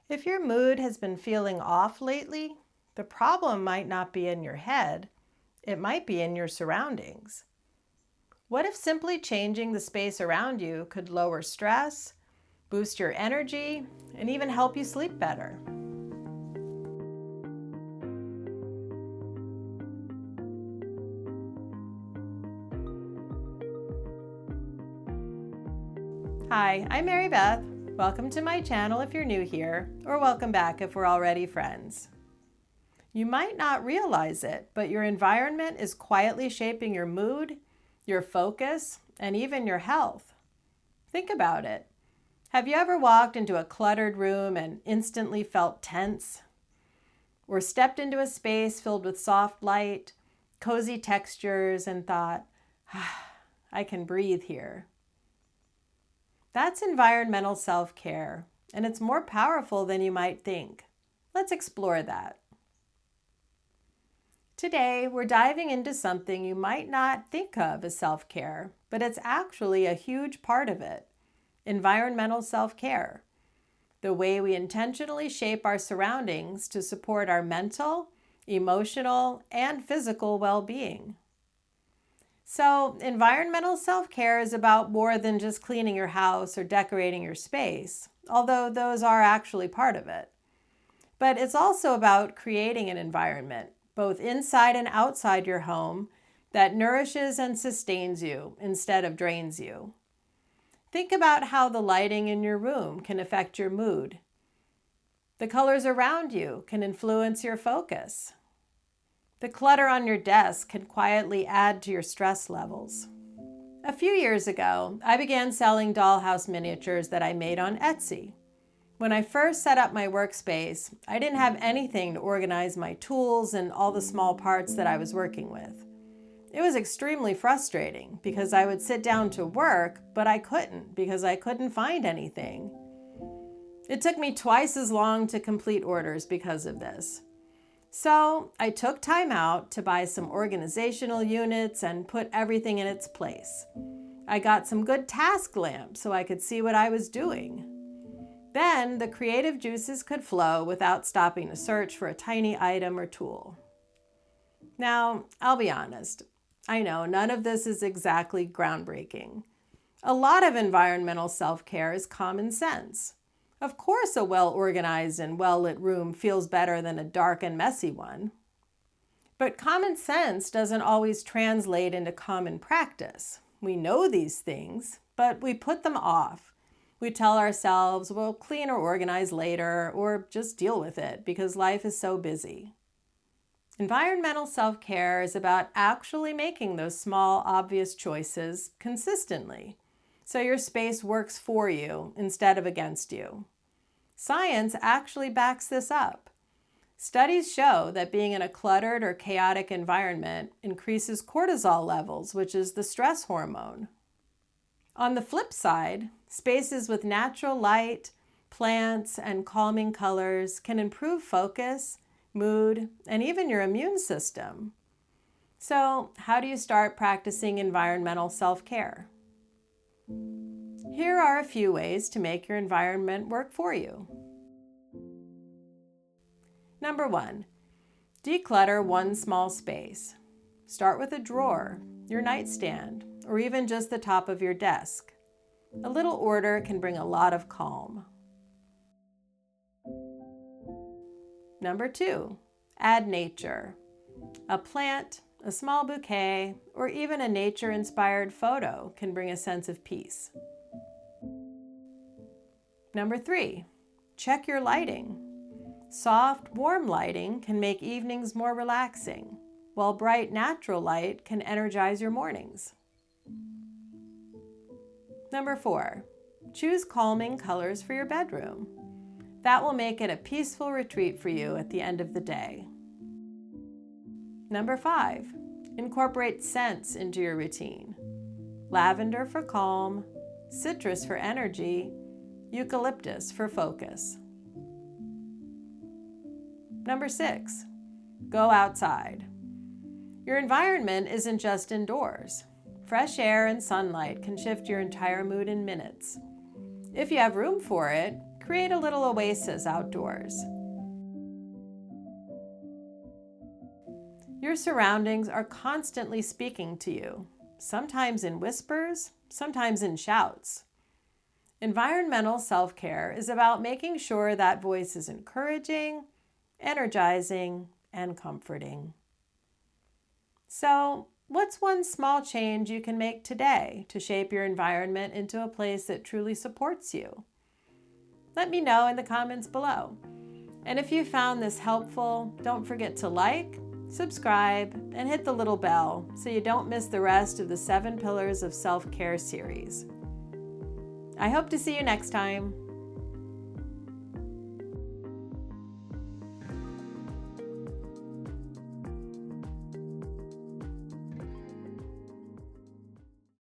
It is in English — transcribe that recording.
If your mood has been feeling off lately, the problem might not be in your head, it might be in your surroundings. What if simply changing the space around you could lower stress, boost your energy, and even help you sleep better? Hi, I'm Mary Beth. Welcome to my channel if you're new here, or welcome back if we're already friends. You might not realize it, but your environment is quietly shaping your mood, your focus, and even your health. Think about it. Have you ever walked into a cluttered room and instantly felt tense? Or stepped into a space filled with soft light, cozy textures, and thought, I can breathe here. That's environmental self-care, and it's more powerful than you might think. Let's explore that. Today, we're diving into something you might not think of as self-care, but it's actually a huge part of it: environmental self-care. The way we intentionally shape our surroundings to support our mental, emotional, and physical well-being. So, environmental self-care is about more than just cleaning your house or decorating your space, although those are actually part of it. But it's also about creating an environment, both inside and outside your home, that nourishes and sustains you instead of drains you. Think about how the lighting in your room can affect your mood. The colors around you can influence your focus. The clutter on your desk can quietly add to your stress levels. A few years ago, I began selling dollhouse miniatures that I made on Etsy. When I first set up my workspace, I didn't have anything to organize my tools and all the small parts that I was working with. It was extremely frustrating because I would sit down to work, but I couldn't because I couldn't find anything. It took me twice as long to complete orders because of this. So I took time out to buy some organizational units and put everything in its place. I got some good task lamps so I could see what I was doing. Then the creative juices could flow without stopping to search for a tiny item or tool. Now, I'll be honest. I know none of this is exactly groundbreaking. A lot of environmental self-care is common sense. Of course, a well-organized and well-lit room feels better than a dark and messy one. But common sense doesn't always translate into common practice. We know these things, but we put them off. We tell ourselves we'll clean or organize later, or just deal with it because life is so busy. Environmental self-care is about actually making those small, obvious choices consistently, so your space works for you instead of against you. Science actually backs this up. Studies show that being in a cluttered or chaotic environment increases cortisol levels, which is the stress hormone. On the flip side, spaces with natural light, plants, and calming colors can improve focus, mood, and even your immune system. So, how do you start practicing environmental self-care? Here are a few ways to make your environment work for you. Number 1, declutter one small space. Start with a drawer, your nightstand, or even just the top of your desk. A little order can bring a lot of calm. Number 2, add nature. A plant, a small bouquet, or even a nature-inspired photo can bring a sense of peace. Number 3, check your lighting. Soft, warm lighting can make evenings more relaxing, while bright, natural light can energize your mornings. Number 4, choose calming colors for your bedroom. That will make it a peaceful retreat for you at the end of the day. Number 5, incorporate scents into your routine. Lavender for calm, citrus for energy, eucalyptus for focus. Number 6, go outside. Your environment isn't just indoors. Fresh air and sunlight can shift your entire mood in minutes. If you have room for it, Create a little oasis outdoors. Your surroundings are constantly speaking to you, sometimes in whispers, sometimes in shouts. Environmental self-care is about making sure that voice is encouraging, energizing, and comforting. So, what's one small change you can make today to shape your environment into a place that truly supports you? Let me know in the comments below. And if you found this helpful, don't forget to like, subscribe, and hit the little bell so you don't miss the rest of the 7 Pillars of Self-Care series. I hope to see you next time.